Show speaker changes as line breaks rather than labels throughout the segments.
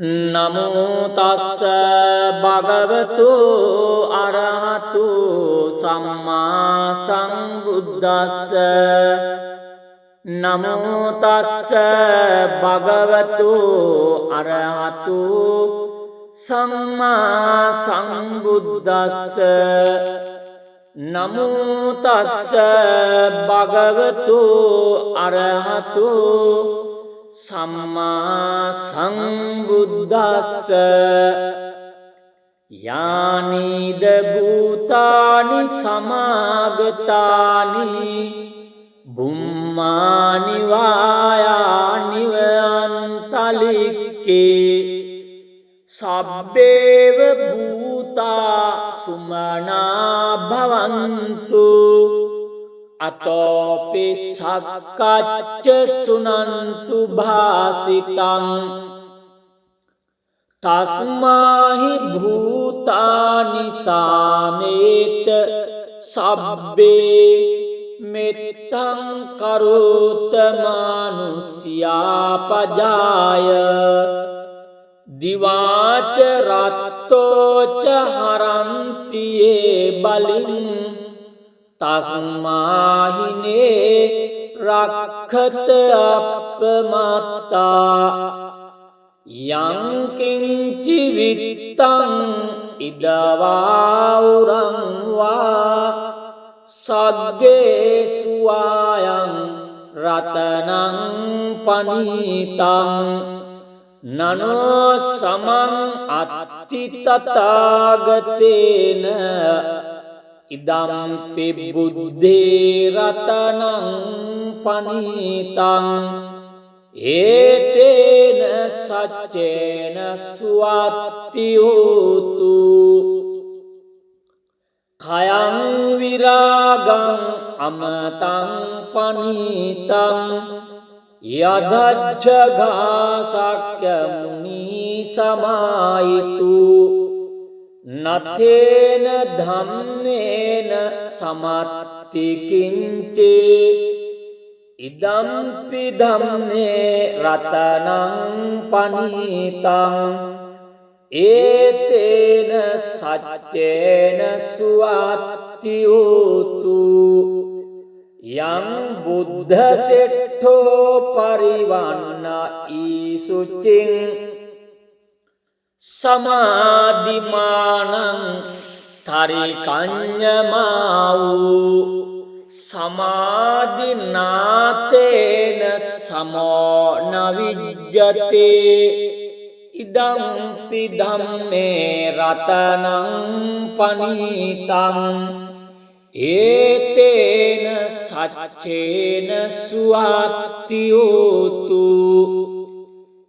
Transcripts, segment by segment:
නමෝ තස්ස භගවතු අරහතු සම්මා සම්බුද්දස්ස නමෝ තස්ස භගවතු අරහතු සම්මා සම්බුද්දස්ස නමෝ තස්ස භගවතු අරහතු සම්මා සංබුද්දස්ස යානිද භූතානි සමාගතානි බුම්මානි වායානි අන්තලික්කේ සබ්බේව භූතා සුමනා භවන්තු අතෝපි සක්කච්ච සුනන්තු භාසිතං තස්මාහි භූතානි සාමේත සබ්බේ මෙත්තං කරෝත මානුස්යා පජාය දිවාච රත්තෝච හරන්තියේ බලින් තස්මාහිනේ රක්ඛත අප්පමත්තා යංකින්චි විත්තං ඉදවාඋරං වා සග්ගේ සුවායං රතනං පනීතං නනෝ සමං අත්ති තථාගතේන ඉදම්පි බුද්ධේ රතනං පනීතං ඒතේන සච්චේන සුවත්ති හෝතු khයං විරාගං අමතං පනීතං යදච්ඡගාසක්‍ය මුනි සමායිතු නතේන ධම්මේන සමත්ති කිංචේ ඉදම්පි ධම්මේ රතනං පනීතං ඒතේන සච්චේන සුවත්ති හෝතු යං බුද්ධ සෙට්ඨෝ පරිවන්න ඊසුචින් සමාධිමානං තරිකඤ්ඤමාවූ සමාධිනාතේන සමෝ නවිජ්ජතේ ඉදම්පි ධම්මේ රතනං පනීතං ඒතේන සච්චේන සුවත්ති හෝතු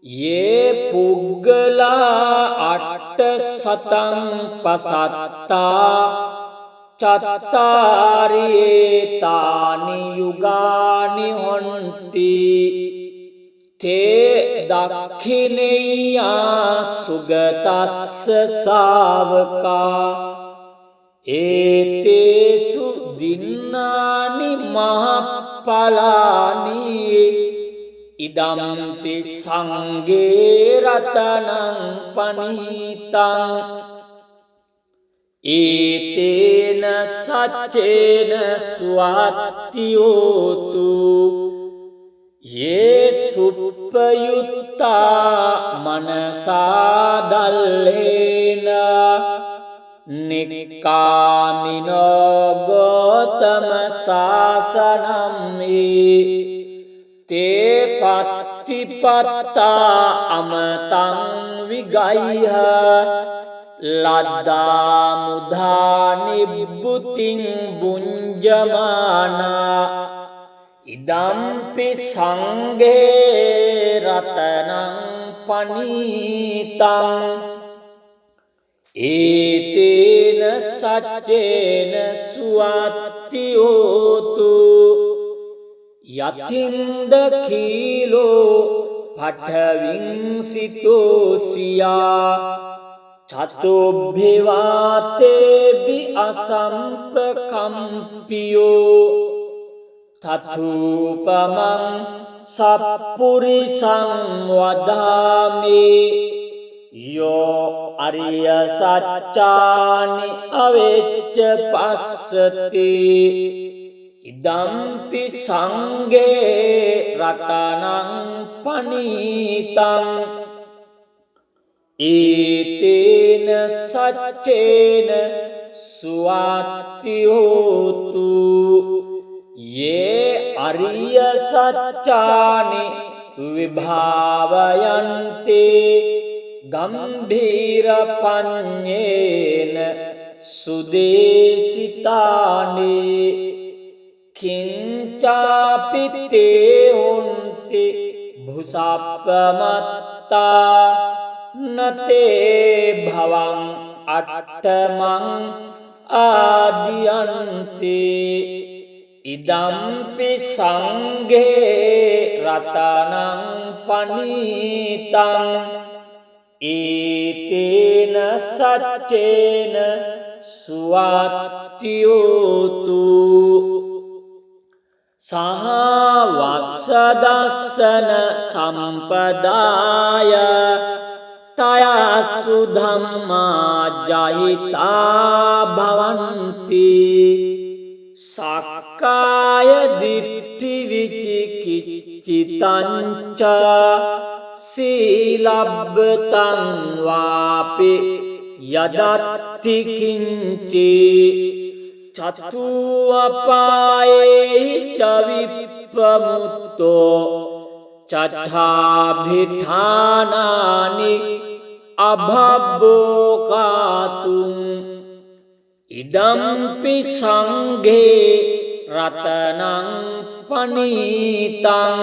යේ පුග්ගලා අට්ඨ සතං පසත්තා චත්තාරියේ තානි යුගානි හොන්ති තේ දක්ඛිනේයා සුගතස්ස ශාවකා ඒතේසු දින්නානි මහප්පලානි ඉදම්පි සංගේ රතනං පනීතං ඒතේන සච්චේන සුවත්ති හෝතු යේ සුප්පයුත්තා මනසා දල්ලේන නික්කාමිනෝ ගෝතම සාසනම්මේ තේ පත්තිපත්තා අමතං විගයිහ ලද්දා මුධා නිබ්බුතින් බුඤ්ජමානා ඉදම්පි සංඝේ රතනං පනීතං ඒතේන සච්චේන සුවත්ති හෝතු යතින්ද කීලෝ පඨවින් සිතෝසියා චතුබ්බිවාතේබි අසම්පකම්පියෝ තථූපමං සප්පුරිසං වදාමි यो අරිය සච්චානි අවෙච්ච පස්සති ඉදම්පි සංඝේ රතනං පනීතං ඒතේන සච්චේන සුවාත්ති හෝතු යේ අරිය සච්චානි විභාවයන්තේ ගම්භීර පඤ්ඤේන සුදේසිතානේ කිංචාපිතේ හොන්ති භුසප්පමත්තා නතේ භවං අට්ඨමං ආදියන්ති ඉදම්පි සංඝේ රතනං පනීතං ඒතේන සච්චේන සුවාත්ති හෝතු සහ වස්සදස්සන සම්පදාය තයස්සු ධම්මා ජහිතා භවන්ති සක්කාය දිට්ඨි විචිකිච්ඡිතං ච සීලබ්බතං වාපි යදත්ති කිංචි චතු අපායේ ච විප්පමුත්තෝ චච්ඡාභිඨානානි අභබ්බෝකාතුං ඉදම්පි සංඝේ රතනං පනීතං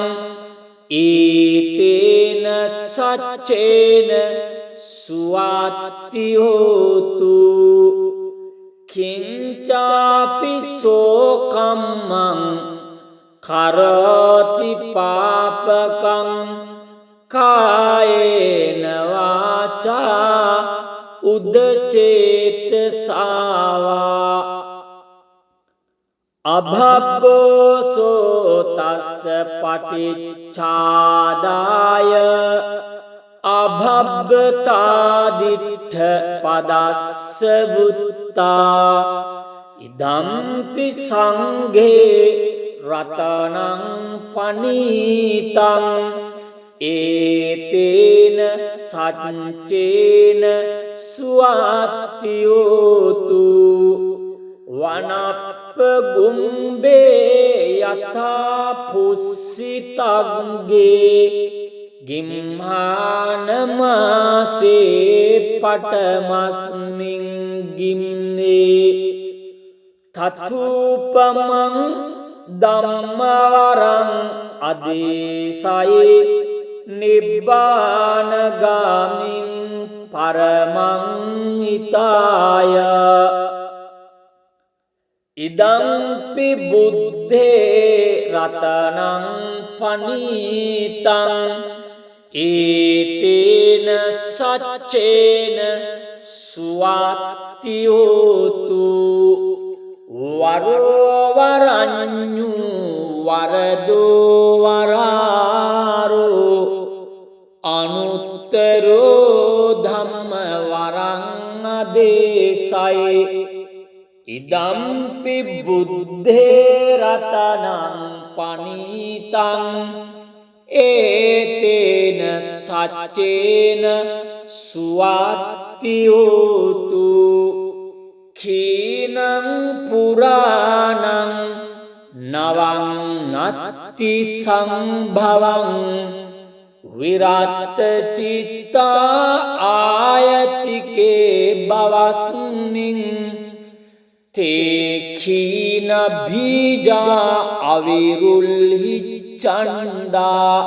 ඒතේන සච්චේන සුවාත්ති හෝතු කිංචාපි සෝකම්මං කරති පාපකං කායේන වාචා උදචේතසාවා අභබ්බෝසෝ තස්ස පටිච්ඡාදාය අභබ්බතාදිට්ඨ පදස්ස බුත්තා ඉදම්පි සංඝේ රතනං පනීතං ඒතේන සච්චේන සුවාත්ති හෝතු වනප්ප ගුම්බේ යථා පුස්සිතග්ගේ ගිම්හානමාසේ පටමස්මින් ගිම්නේ තතුපමං ධම්මවරං අදේසයි නිබ්බානගාමින් පරමං හිතාය ඉදම්පි බුද්ධේ රතනං පනීතං ඒතේන සච්චේන සුවාත්ති හෝතු වරෝවරඤ්ඤු වරදෝ වරාරෝ අනුත්තරෝ ධම්ම වරං අදේසයි ඉදම්පි බුද්ධේ රතනං පනීතං ඒතේන සච්චේන සුවාත්ති හෝතු කීනං පුරාණං නවං නත්ති සංභවං විරත් චිත්තා ආයතිකේ බවස්මින් තේඛීන බීජා අවිරුල්හි චණ්ඩා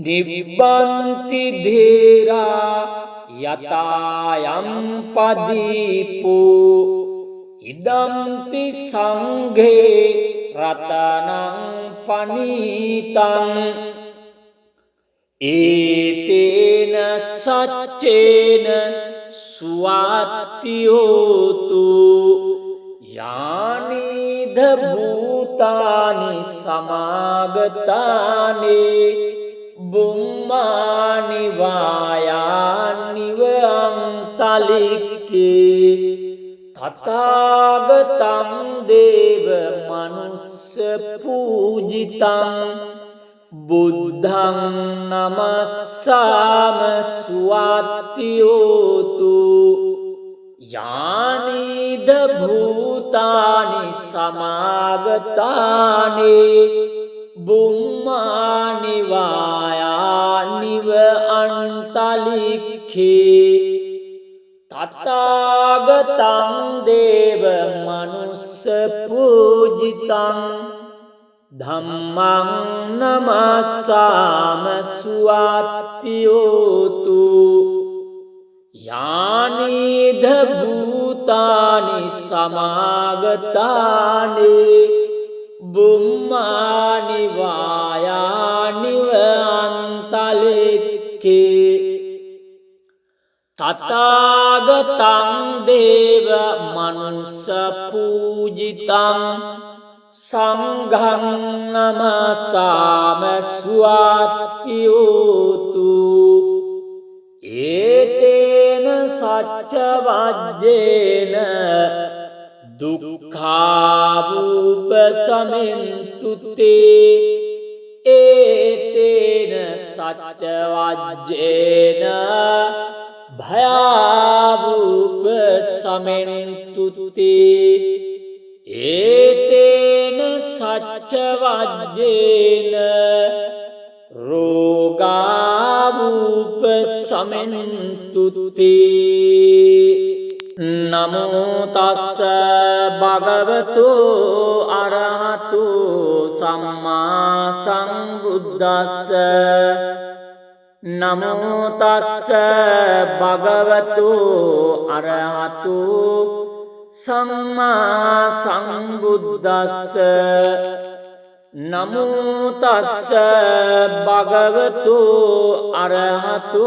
නිබ්බන්ති ධේරා යතායම් පදීපෝ ඉදම්පි සංඝේ රතනං පනීතං ඒතේන සච්චේන සුවාත්ති හෝතු යානිද භූතානි සමාගතානි බුම්මානි වායා තථාගතං දේව මනුස්ස පූජිතං බුද්ධං නමස්සාම සුවත්තියෝතු යානිද භූතානි සමාගතානි බුම්මානි වායානිව අන්තලික්ඛේ තථාගතං දේව මනුස්ස පූජිතං ධම්මං නමස්සාම සුවත්තියෝතු යානිද භූතානි සමාගතානි බුම්මානි වායානිව අන්තලික්ඛේ තථාගතං දේව මනුස්ස පූජිතං සංඝං නමස්සාම සුවත්තියෝතු ඒතේන සච්ච වජ්ජේන දුක්ඛාවූප සමෙන්තු තේ ඒතේන සච්ච වජ්ජේන භයාවූප සමෙන්තු තේ ඒතේන සච්ච වජ්ජේන රෝගාවූප සමෙන්තු තේ නමෝ තස්ස භගවතු අරහතු සම්මා සම්බුද්දස්ස නමෝ තස්ස භගවතු අරහතු සම්මා සම්බුද්දස්ස නමෝ තස්ස භගවතු අරහතු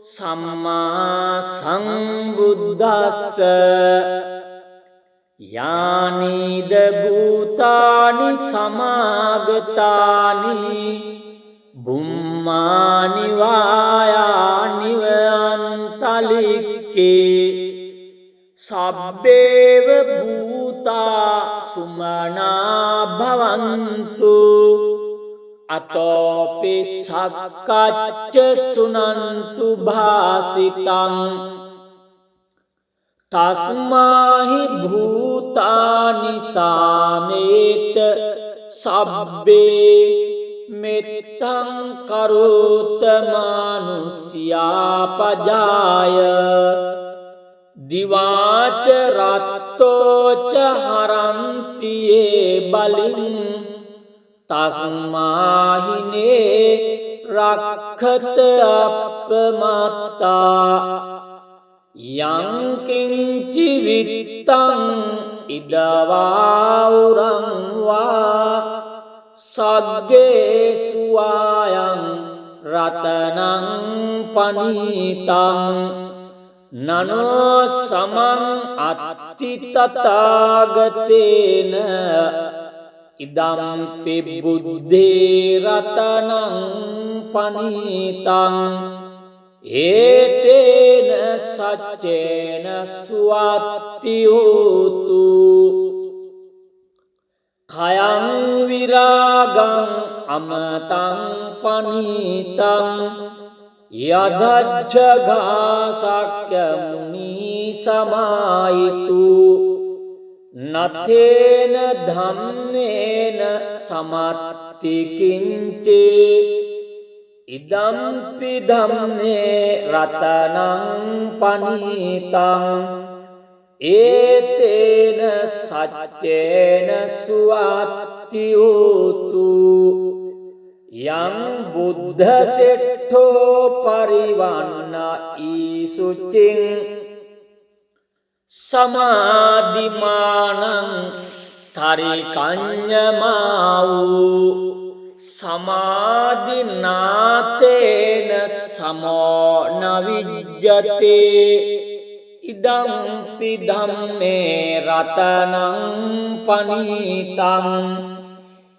සම්මා සම්බුද්දස්ස යානිද භූතානි සමාගතානි බුම්මානි වායානිව අන්තලික්ඛේ සබ්බේව භූතා සුමනා භවන්තු අතෝපි සක්කච්ච සුනන්තු භාසිතං තස්මාහි භූතානි සාමේත සබ්බේ මෙත්තං කරෝත මානුස්යා පජාය දිවාච රත්තෝච හරන්තියේ බලින් තස්මාහිනේ රක්ඛත අප්පමත්තා යංකින්චි විත්තං ඉදවාඋරං වා සග්ගේ සුවායං රතනං පනීතං නනෝ සමං අත්ති තථාගතේන ඉදම්පි බුද්ධේ රතනං පනීතං ඒතේන සච්චේන සුවත්තියෝතු khayang viragam amatang panitang yadajjaga sakya muni samaitu nathena dhammena samatti kinche idampi dhamme ratanang panitang ඒතේන සච්චේන සුවත්තියෝතු යං බුද්ධ සෙට්ඨෝ පරිවන්න ඊසුචින් සමාධිමානං තරිකඤ්ඤමාවූ සමාධිනාතේන සමෝ නවිජ්ජතේ ඉදම්පි ධම්මේ රතනං පනීතං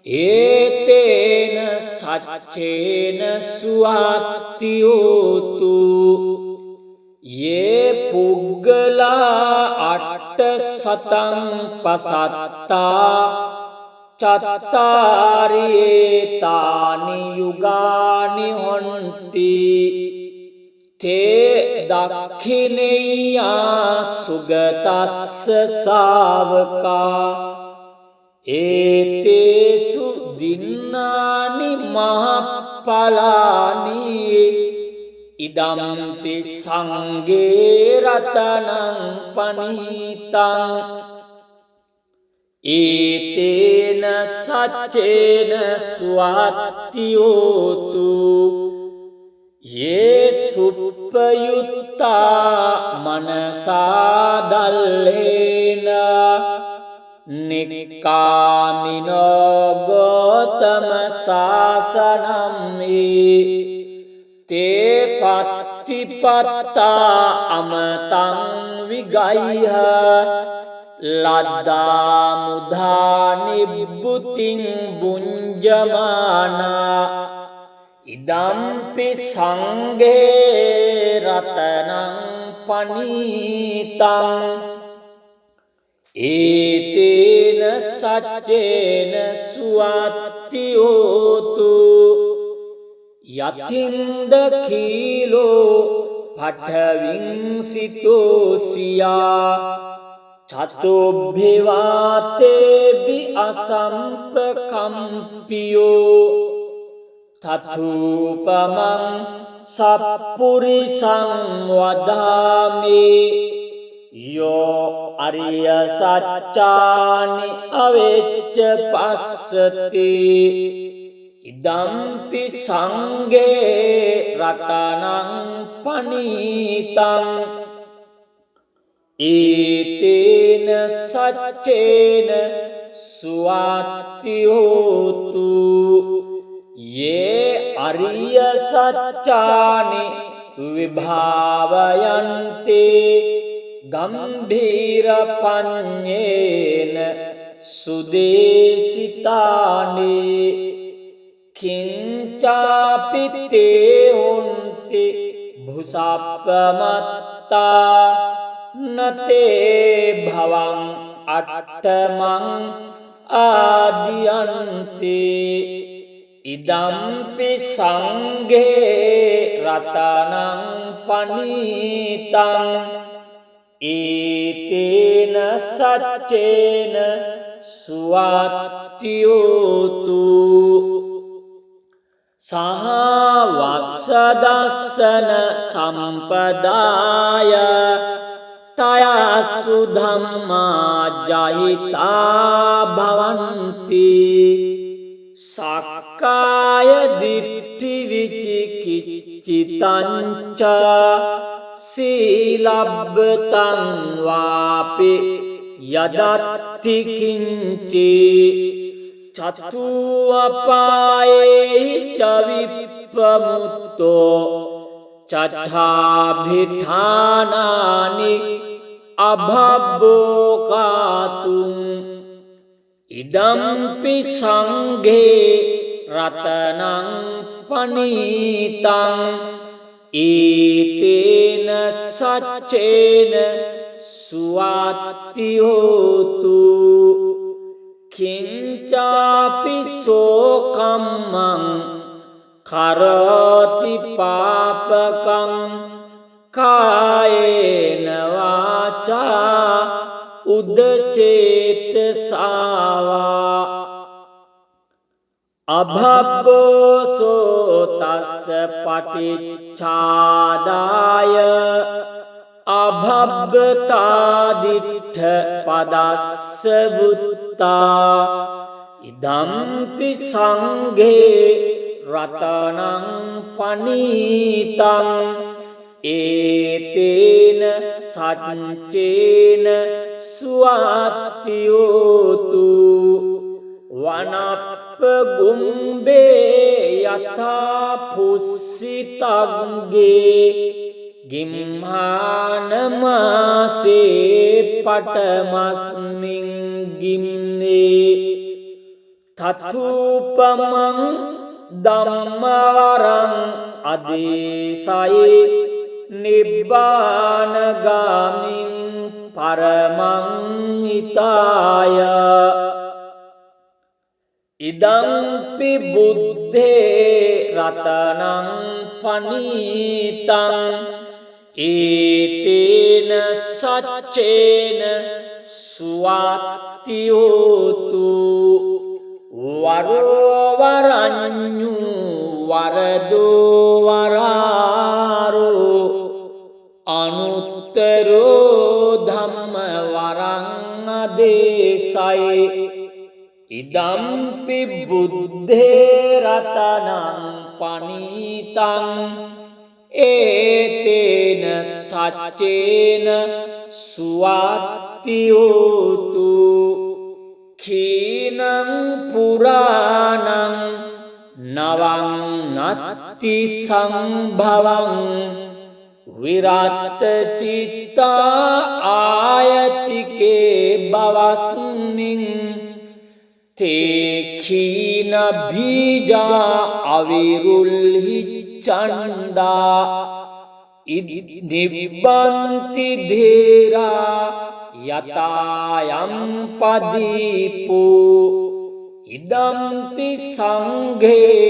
ඒතේන සච්චේන සුවත්තියෝතු යේ සතං පසත්තා චත්තාරියේතානි යුගානි හොන්ති තේ දක්ඛිනේයා සුගතස්ස ශාවකා ඒතේසු දින්නානි මහප්පලානි ඉදම්පි සංඝේ රතනං පනිතං ඒතේන සච්චේන ස්වාත්තියෝතු යේ සුප්පයුත්තා මනසා දල්ලේන නික්කාමිනෝ ගෝතම සාසනම්මේ තේ පත්තිපත්තා අමතං විගයිහ ලද්දා මුධා නිබ්බුතින් බුඤ්ජමානා ඉදම්පි සංඝේ රතනං පනිතං ඒතේන සච්චේන සුවත්තියෝතු යතින්ද කීලෝ පඨවින්සිතෝසියා චතුබ්බිවාතේබි අසම්පකම්පියෝ තථූපමං සප්පුරිසං වදාමි යෝ අරිය සච්චානි අවෙච්ච පස්සති ඉදම්පි සංඝේ රතනං පනිතං ඒතේන සච්චේන සුවත්තියෝතු යේ අරිය සච්චානි විභාවයන්තේ ගම්භීර පඤ්ඤේන සුදේසිතානේ කිංචාපිතේ හොන්ති භුසප්පමත්තා නතේ භවං අට්ඨමං ආදියන්ති ඉදම්පි සංඝේ රතනං පනිතං ඒතේන සච්චේන සුවත්තියෝතු සහවස්සදස්සන සම්පදාය තයස්සු ධම්මා ජහිතා භවන්ති සක්කාය දිට්ඨි විචිකිච්ඡිතං සීලබ්බතං වාපි යදත්ති කිංචි චතු අපායේ චවිප්පමුත්තෝ චච්ඡාභිඨානානි අභබ්බෝකාතුං ඉදම්පි සංඝේ රතනං පනිතං ඒතේන සච්චේන සුවත්තියෝතු කිංචාපි සෝකම්මං කරති පාපකං කායේන වාචා උදචේතසාවා අභබ්බෝසෝ තස්ස පටිච්ඡාදාය අභබ්බතාදිට්ඨ පදස්ස බුත්තා ඉදම්පි සංඝේ රතනං පනිතං ඒතේන සච්චේන සුවත්තියෝතු වනප්ප ගුම්බේ යථා පුස්සිතග්ගේ ගිම්හානමාසේ පටමස්මින් ගිම්නේ තතුපමං ධම්මවරං අදේසයි නිබ්බානගාමින් පරමං හිතාය ඉදම්පි බුද්ධේ රතනං පනීතං ඒතේන සච්චේන සුවත්ති හෝතු වරෝවරඤ්ඤු වරදෝ වරාරෝ අනුත්තරෝ ධම්ම වරං අදේශයි ඉදම්පි බුද්ධේ රතනං පනීතං ඒතේන සච්චේන සුවත්ති හෝතු කීනං පුරාණං නවං නත්ති සංභවං විරත් චිත්තා ආයතිකේ බවස්මින් තේඛීන බීජා අවිරුල්හි චණ්ඩා නිබ්බන්ති ධේරා යතායම් පදීපෝ ඉදම්පි සංඝේ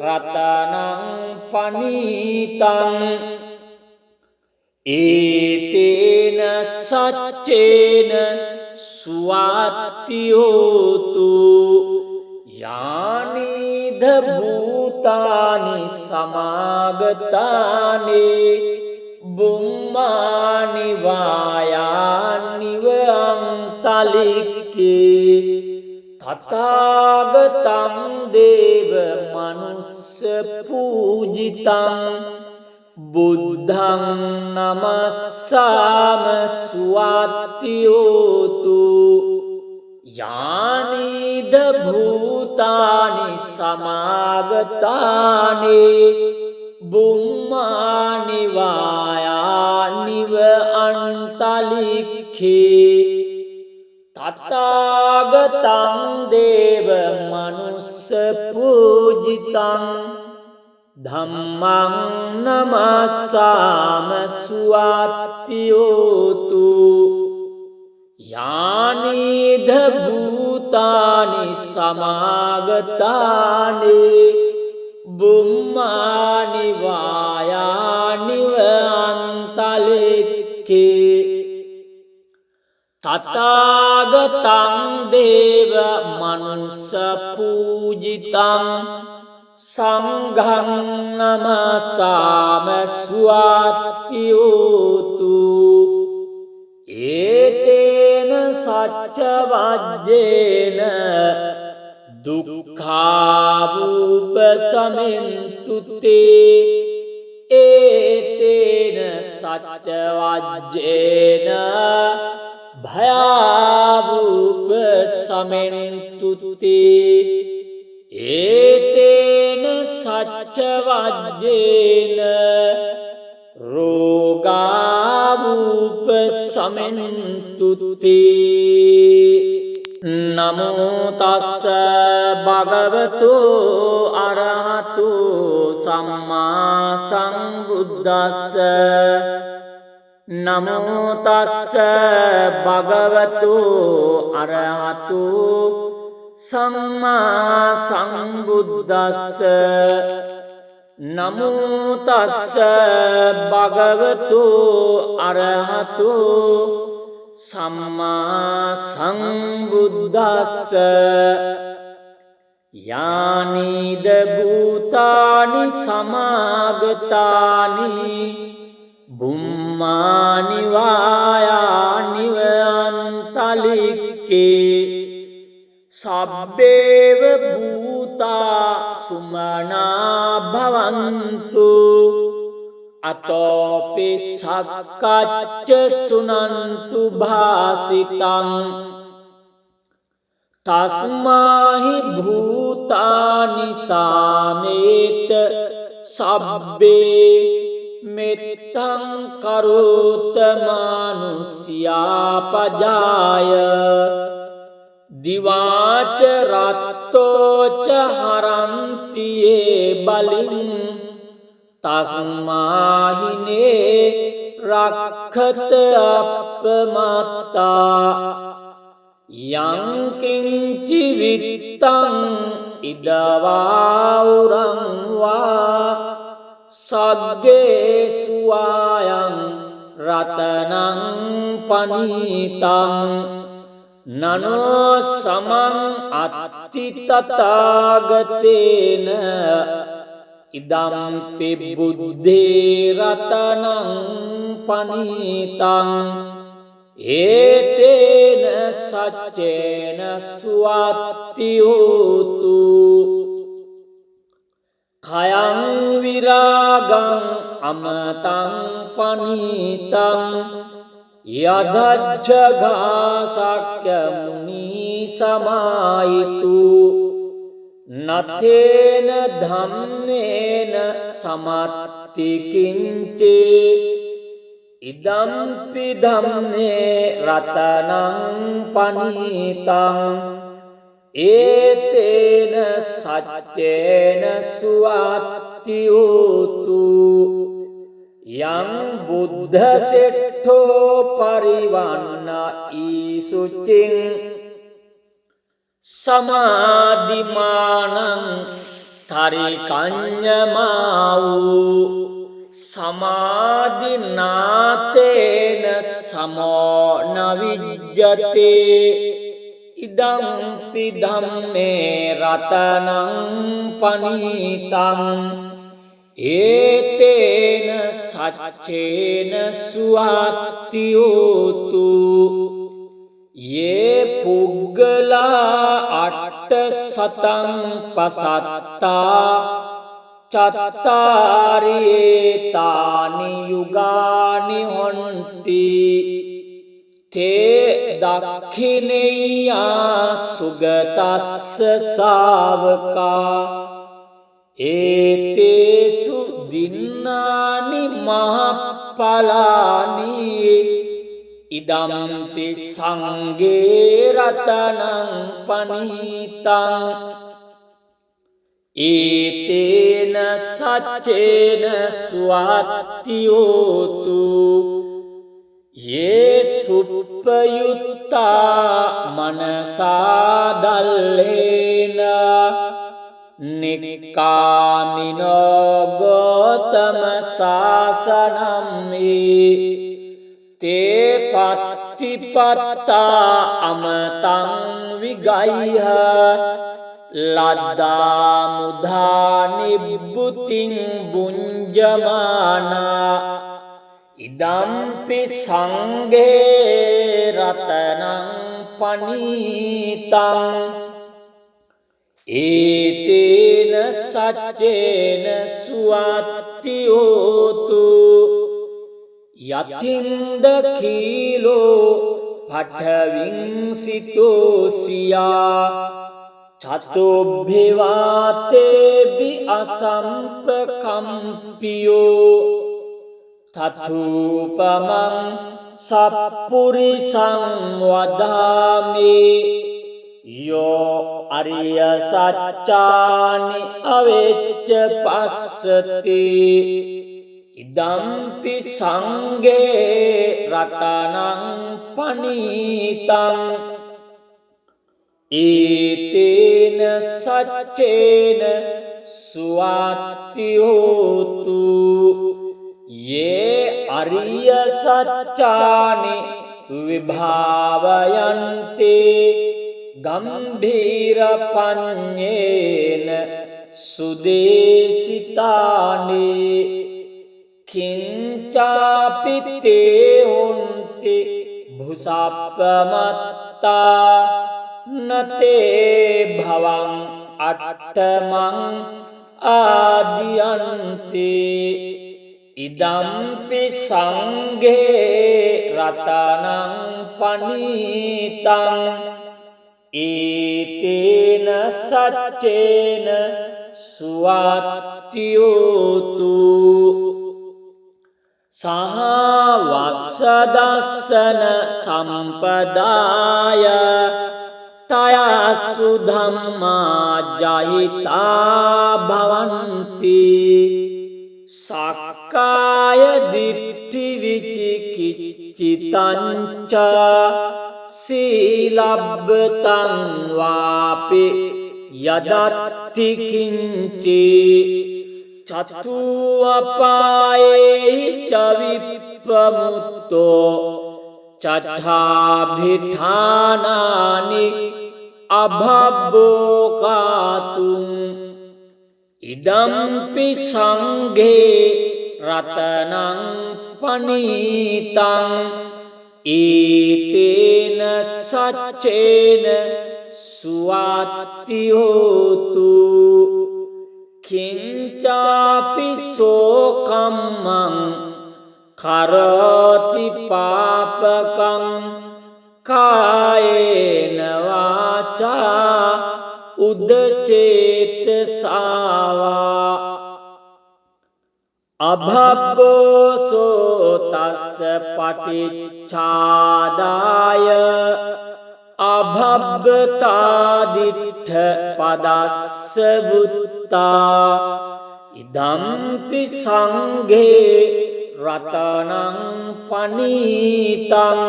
රතනං පනීතං ඒතේන සච්චේන සුවත්ති හෝතු යානිද භූතානි සමාගතානේ බුම්මානි වායානිව අන්තලික්කේ තථාගතං දේව මනුස්ස පූජිතං බුද්ධං නමස්සාම සුවත්ති හෝතු යානිද භූතානි සමාගතානේ බුම්මානි වායානිව අන්තලික්ඛේ තථාගතං දේව මනුස්ස පූජිතං ධම්මං නමස්සාම සුවත්ති හෝතු යානිද භූතානි සමාගතානේ බුම්මානි වායානිව අන්තලික්ඛේ තථාගතං දේව මනුස්ස පූජිතං සංඝං නමස්සාම සුවත්ති හෝතු ඒතේන සච්ච වජ්ජේන දුක්ඛාවූප සමෙන්තු තේ ඒතේන සච්ච වජ්ජේන භයාවූප සමෙන්තු තේ ඒතේන සච්ච වජ්ජේන රෝගාවූප සමෙන්තු තේ නමෝ තස්ස භගවතු අරහතු සම්මා සම්බුද්දස්ස නමෝ තස්ස භගවතු අරහතු සම්මා සම්බුද්දස්ස නමෝ තස්ස භගවතු අරහතු සම්මා සම්බුද්දස්ස යානිද භූතානි සමාගතානි බුම්මානි වායානිව අන්තලික්කේ සබ්බේව භූතා සුමනා භවන්තු අතෝපි සක්කච්ච සුනන්තු භාසිතං තස්මාහි භූතානි සාමේත සබ්බේ මෙත්තං කරෝත මානුස්යා පජාය දිවාච රත්තෝච හරන්තියේ බලින් තස්මාහිනේ රක්ඛත අප්පමත්තා යං කිංචි විත්තං ඉදවාඋරං වා සග්ගේසු ආයං රතනං පනීතං නනෝ සමං අත්ති තථාගතේන ඉදම්පි බුද්ධේ රතනං පනීතං ඒතේන සච්චේන සුවත්ති හෝතු khයං විරාගං අමතං පනීතං යදච්ඡගාසක්ඛ මුනි සමායිතු නතේන ධම්මේන සමත්ති කිංචේ ඉදම්පි ධම්මේ රතනං පනීතං ඒතේන සච්චේන සුවත්ති හෝතු යං බුද්ධ සෙට්ඨෝ පරිවන්න ඊසුචින් සමාධිමානං තරිකඤ්ඤමාවූ සමාධිනාතේන සමෝ නවිජ්ජතේ ඉදම්පි ධම්මේ රතනං පනීතං ඒතේන සච්චේන සුවත්ති හෝතු යේ පුග්ගලා අට්ඨ සතං පසත්තා චත්තාරි තානි යුගානි හොන්ති තේ දක්ඛිනේයා සුගතස්ස ශාවකා ඒතේසු දින්නානි මහප්පලානි ඉදම්පි සංඝේ රතනං පනීතං ඒතේන සච්චේන සුවත්ති හෝතු යේ සුප්පයුත්තා මනසා දල්ලේන නික්කාමිනෝ ගෝතම සාසනම්මේ තේ පත්තිපත්තා අමතං විගයිහ ලද්දා මුධා නිබ්බුතින් බුඤ්ජමානා ඉදම්පි සංඝේ රතනං පනීතං ඒතේන සච්චේන සුවත්ති හෝතු යතින්ද කීලෝ පඨවින්සිතෝසියා චතුබ්බිවාතේබි අසම්පකම්පියෝ තථූපමං සප්පුරිසං වදාමි යෝ අරිය සච්චානි අවෙච්ච පස්සති ඉදම්පි සංඝේ රතනං පනීතං ඒතේන සච්චේන සුවත්ති හෝතු යේ අරිය සච්චානි විභාවයන්තේ ගම්භීර පඤ්ඤේන සුදේසිතානි කිංචාපිතේ හොන්ති භුසප්පමත්තා නතේ භවං අට්ඨමං ආදියන්ති ඉදම්පි සංඝේ රතනං පනීතං ඒතේන සච්චේන සුවත්ති හෝතු සහ වස්සදස්සන සම්පදාය තයස්සු ධම්මා ජහිතා භවಂತಿ සක්කාය දිට්ඨි විචිකිච්ඡිතං ච සීලබ්බතං වාපි යදත්ති කිංචේ චතු අපායේ ච විප්පමුත්තෝ චත්තාභිඨානානි අභබ්බෝකාතුං ඉදම්පි සංඝේ රතනං පනීතං ඒතේන සච්චේන සුවාත්ති හෝතු කිංචාපි සෝකම්මං කරති පාපකං කායේන වාචා උදචේතසාවා අභබ්බෝසෝ තස්ස පටිච්ඡාදාය අභබ්බතාදිට්ඨ පදස්ස බුත්තා ඉදම්පි සංඝේ රතනං පනීතං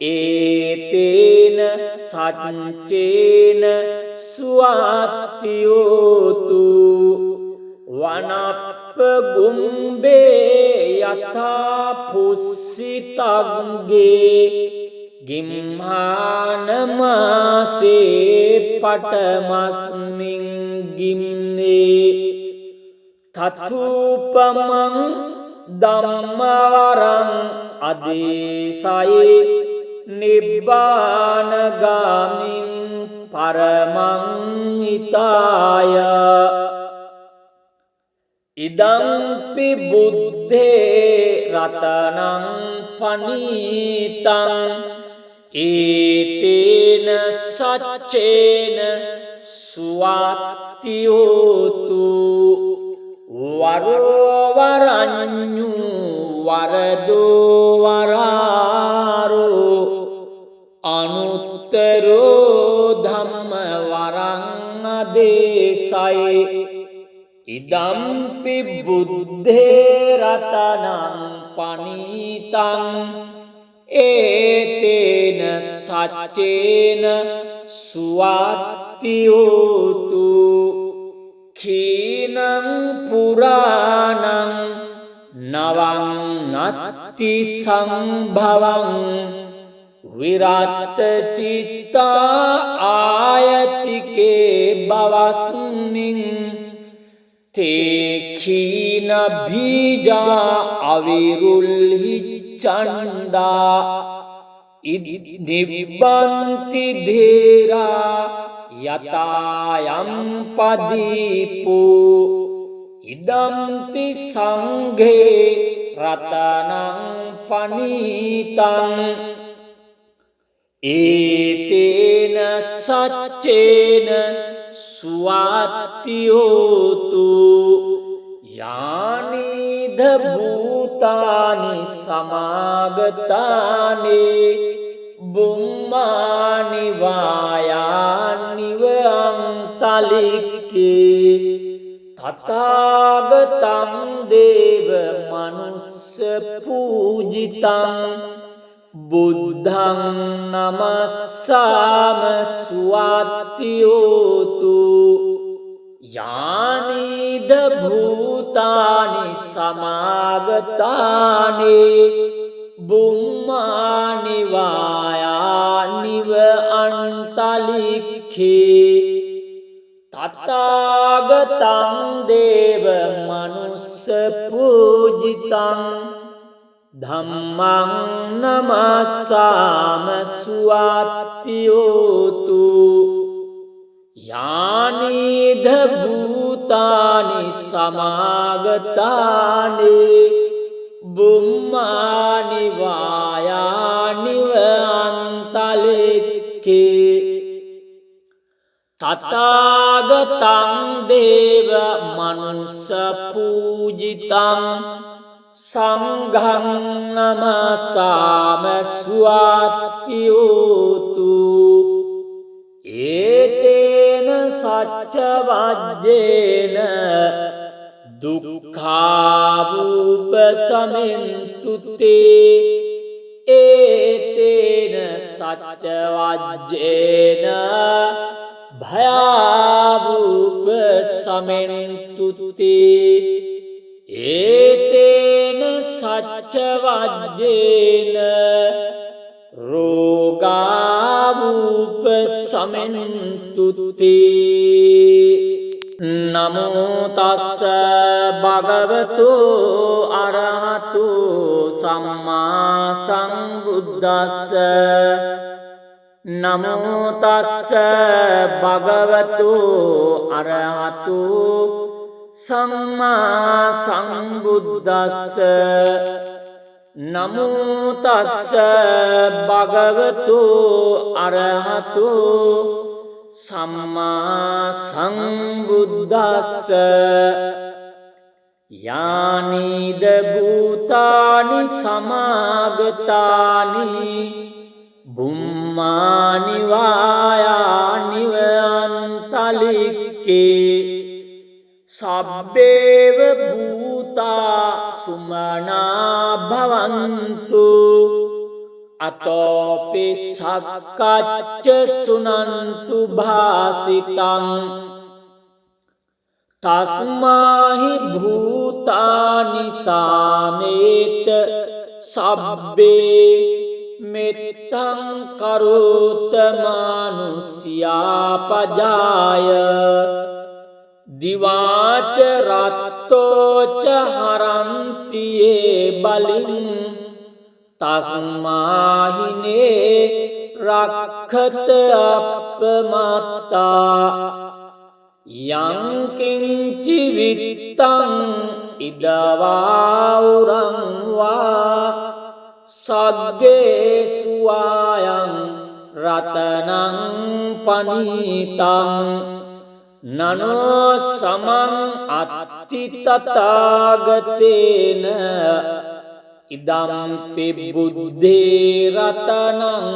ඒතේන සච්චේන සුවාත්ති හෝතු වනප්ප ගුම්බේ යථා පුස්සිතග්ගේ ගිම්හානමාසේ පටමස්මින් ගිම්නේ තතුපමං ධම්මවරං අදේසයේ නිබ්බානගාමින් පරමං හිතාය ඉදම්පි බුද්ධේ රතනං පනීතං ඒතේන සච්චේන සුවාත්ති හෝතු වරෝවරඤ්ඤු වරදෝ වරාරෝ අනුත්තරෝ ධම්ම වරං අදේසයි ඉදම්පි බුද්ධේ රතනං පනීතං ඒතේන සච්චේන සුවාත්ති හෝතු කීනං පුරාණං නවං නත්ති සම්භවං විරත් චිත්තා ආයතිකේ බවස්මින් තේඛීන බීජා අවිරුල්හි චණ්ඩා නිබ්බන්ති ධේරා යතායම් පදීපෝ ඉදම්පි සංඝේ රතනං පනීතං ඒතේන සච්චේන සුවාත්ති හෝතු යානිද භූතානි සමාගතානි බුම්මානි වායානිව අන්තලික්කේ තථාගතං දේව මනුස්ස පූජිතං බුද්ධං නමස්සාම සුවාත්ති හෝතු යානිද භූතානි සමාගතානි බුම්මානි වායානිව අන්තලික්ඛේ තථාගතං දේව මනුස්ස පූජිතං ධම්මං නමස්සාම සුවාත්ති හෝතු යානිද භූතානි සමාගතානි බුම්මානි වායානිව අන්තලික්ඛේ තථාගතං දේව මනුස්ස පූජිතං සංඝං නමස්සාම සුවාත්ති හෝතු ඒතේන සච්ච වජ්ජේන දුක්ඛාවූප සමෙන්තුතේ ඒතේන සච්ච වජ්ජේන භයාවූප සමෙන්තුතේ ඒතේන සච්ච වජ්ජේන රෝගාවූප සමෙන්තුතේ නමෝ තස්ස භගවතු අරහතු සම්මා සම්බුද්දස්ස නමෝ තස්ස භගවතු අරහතු සම්මා සම්බුද්දස්ස නමෝ තස්ස භගවතු අරහතු සම්මා සංබුද්දස්ස යානිද භූතානි සමාගතානි බුම්මානි වායානි අන්තලික්කේ සබ්බේව භූතා සුමනා භවන්තු අතෝපි සක්කච්ච සුනන්තු භාසිතං තස්මාහි භූතානි සාමේත සබ්බේ මෙත්තං කරෝත මානුස්යා පජාය දිවාච රත්තෝච හරන්තියේ බලින් තස්මාහිනේ රක්ඛත අප්පමත්තා යංකින්චි විත්තං ඉදවාඋරං වා සග්ගේ සුවායං රතනං පනීතං නනෝ සමං අත්ති තථාගතේන ඉදම්පි බුද්ධේ රතනං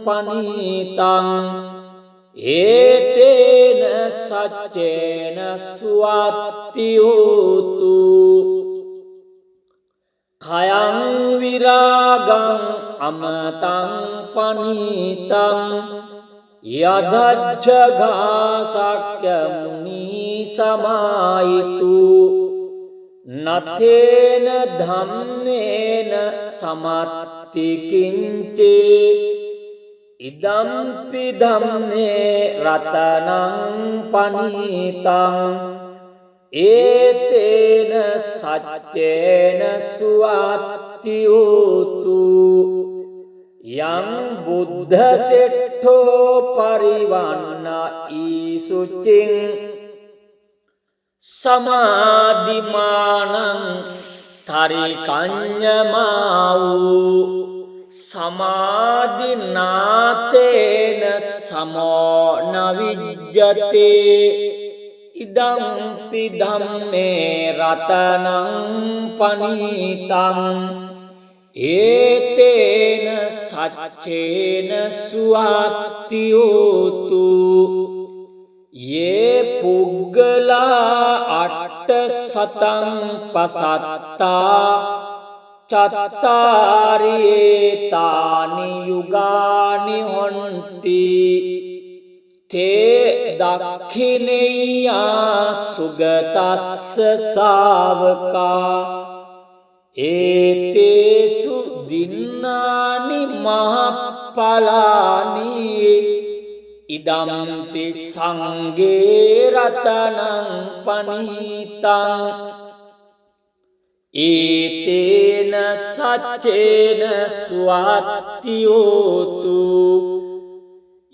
පනීතං ඒතේන සච්චේන සුවත්ති හෝතු khයං විරාගං අමතං පනීතං යදච්ඡගාසක්ඛ මුනි සමායිතු නතේන ධම්මේන සමත්ති කිංචේ ඉදම්පි ධම්මේ රතනං පනීතං ඒතේන සච්චේන සුවත්ති හෝතු යං බුද්ධ සෙට්ඨෝ පරිවන්න ඊසුචින් සමාධිමානං තරිකඤ්ඤමාවූ සමාධිනාතේන සමෝ නවිජ්ජතේ ඉදම්පි ධම්මේ රතනං පනීතං ඒතේන සච්චේන සුවත්ති හෝතු යේ පුග්ගලා අට්ඨ සතං පසත්තා චත්තාරියේ තානි යුගානි හොන්ති තේ දක්ඛිනේයා සුගතස්ස ශාවකා ඒතේසු දින්නානි මහප්පලානි ඉදම්පි සංගේ රතනං පනීතං ඒතේන සච්චේන සුවත්ති හෝතු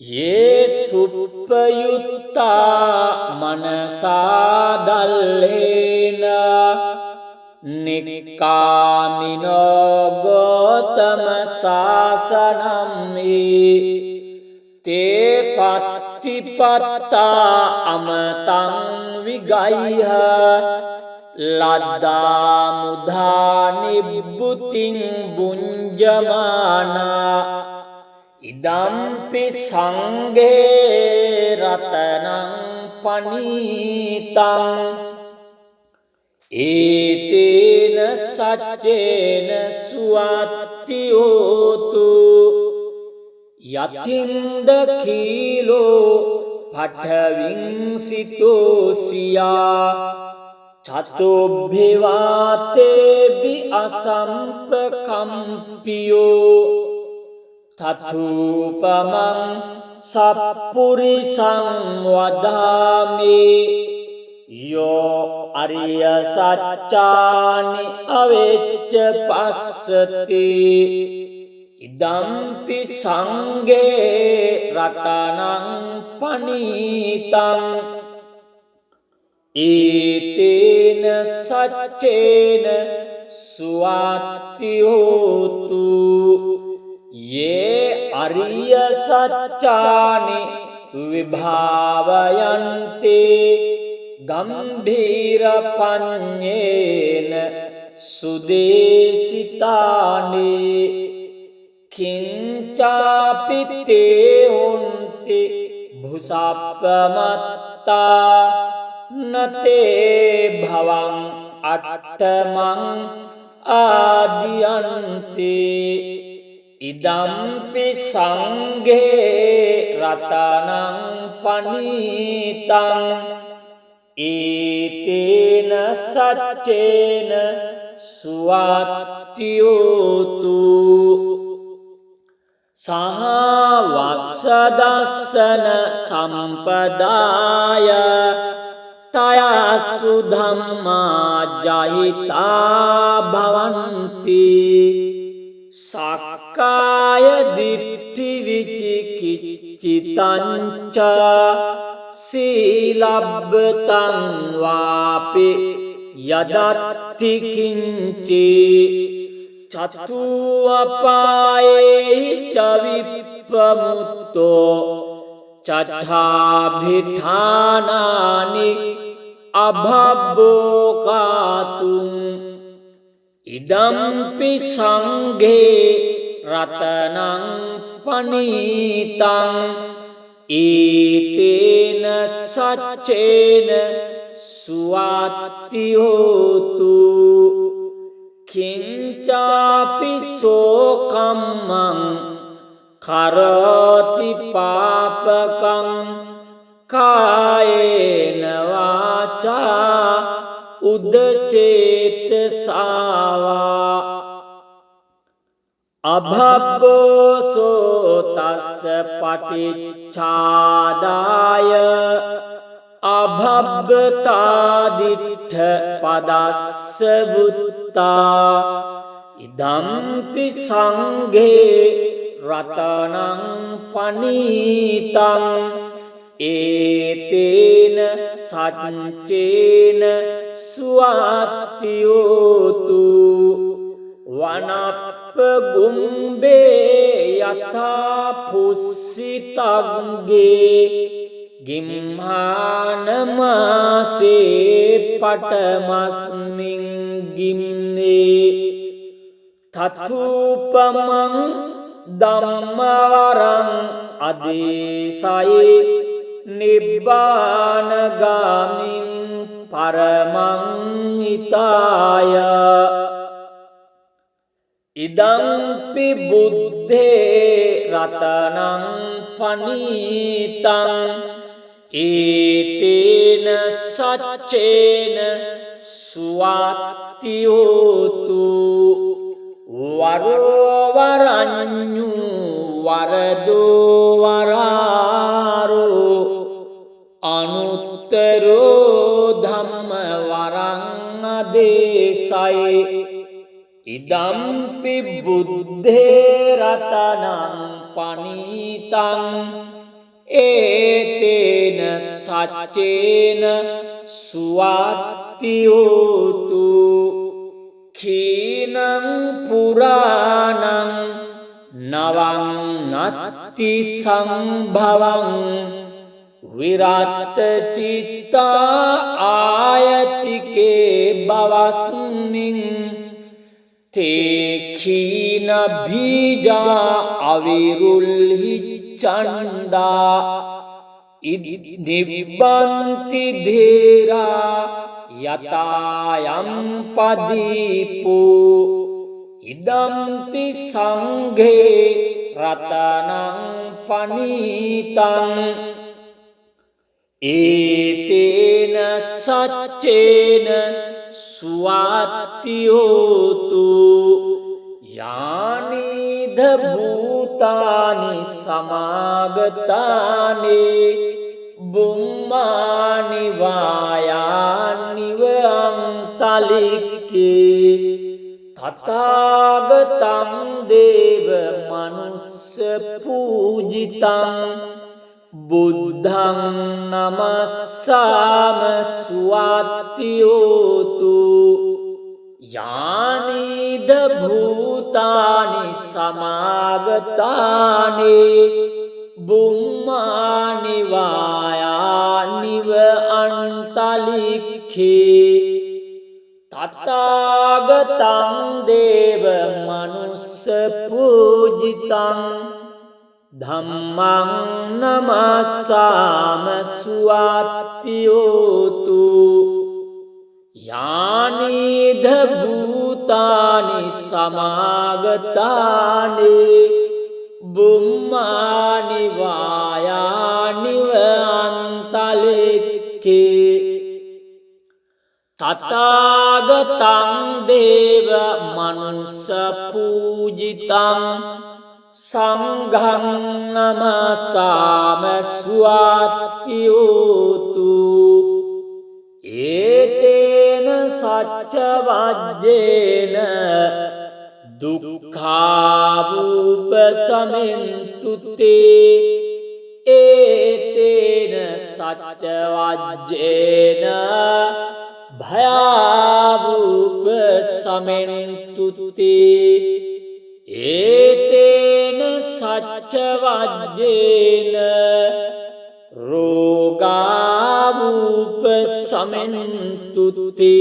යේ සුප්පයුත්තා මනසා දල්ලේන නික්කාමිනෝ ගෝතම සාසනම්මේ තේ පත්තිපත්තා අමතං විගයිහ ලද්දා මුධා නිබ්බුතින් බුඤ්ජමානා ඉදම්පි සංඝේ රතනං පනීතං ඒතේන සච්චේන සුවත්ති හෝතු යතින්ද කීලෝ පඨවින් සිතෝසියා චතුබ්බිවාතේබි අසම්පකම්පියෝ තථූපමං සප්පුරිසං වදාමි යෝ අරිය සච්චානි අවෙච්ච පස්සති ඉදම්පි සංඝේ රතනං පනීතං ඒතේන සච්චේන සුවත්ති හෝතු යේ අරිය සච්චානි විභාවයන්තේ ගම්භීර පඤ්ඤේන සුදේසිතානේ කිංචාපිතේ හොන්ති භුසප්පමත්තා නතේ භවං අට්ඨමං ආදියන්ති ඉදම්පි සංඝේ රතනං පනීතං ඒතේන සච්චේන සුවත්ති හෝතු සහ වස්සදස්සන සම්පදාය තයසු ධම්මා ජහිතා භවන්ති සක්කාය දිට්ඨි විචිකිච්ඡිතං ච සීලබ්බතං වාපි යදත්ති කිංචේ චතු අපායේ ච විප්පමුත්තෝ චච්ඡාභිඨානානි අභබ්බෝකාතුං ඉදම්පි සංඝේ රතනං පනීතං ඒතේන සච්චේන සුවත්ති හෝතු කිංචාපි සෝකම්මං කරති පාපකං කායේන වාචා උදචේතසාවා අභබ්බෝසෝ තස්ස පටිච්ඡාදාය අභබ්බතාදිට්ඨ පදස්ස බුත්තා ඉදම්පි සංඝේ රතනං පනීතං ඒතේන සච්චේන සුවත්ති හෝතු වනප්ප ගුම්බේ යථා පුස්සිතග්ගේ ගිම්හානමාසේ පටමස්මින් ගිම්නේ තථූපමං ධම්මවරං අදේසයි නිබ්බානගාමින් පරමං හිතාය ඉදම්පි බුද්ධේ රතනං පනීතං ඒතේන සච්චේන සුවත්ති හෝතු වරෝවරඤ්ඤු වරදෝ වරාරෝ අනුත්තරෝ ධම්ම වරං අදේසයි ඉදම්පි බුද්ධේ රතනං පනීතං ඒතේන සච්චේන සුවත්ති හෝතු කීනං පුරාණං නවං නත්ති සංභවං විරත් චිත්තා ආයතිකේ බවස්මින් තේඛීන බීජා අවිරුල්හි චණ්ඩා නිබ්බන්ති ධේරා යතායම් පදීපෝ ඉදම්පි සංඝේ රතනං පනීතං ඒතේන සච්චේන සුවාත්තියෝතු යානිද භූතානි සමාගතානේ බුම්මානි වායානිව අන්තලික්කේ තථාගතං දේව මනුස්ස පූජිතං බුද්ධං නමස්සාම සුවාත්තියෝතු යානිද භූතානි සමාගතානේ බුම්මානි වායානිව අන්තලික්ඛේ තථාගතං දේව මනුස්ස පූජිතං ධම්මං නමස්සාම සුවාත්තියෝතු යානිද භූතානි සමාගතානේ බුම්මානි වායානිව අන්තලික්ඛේ තථාගතං දේව මනුස්ස පූජිතං සංඝං නමස්සාම සුවාත්තියෝතු ඒතේන සච්ච වජ්ජේන දුක්ඛාවූප සමෙන්තුතේ ඒතේන සච්ච වජ්ජේන භයාවූප සමෙන්තුතේ ඒතේන සච්ච වජ්ජේන රෝගාවූප සමෙන්තුතේ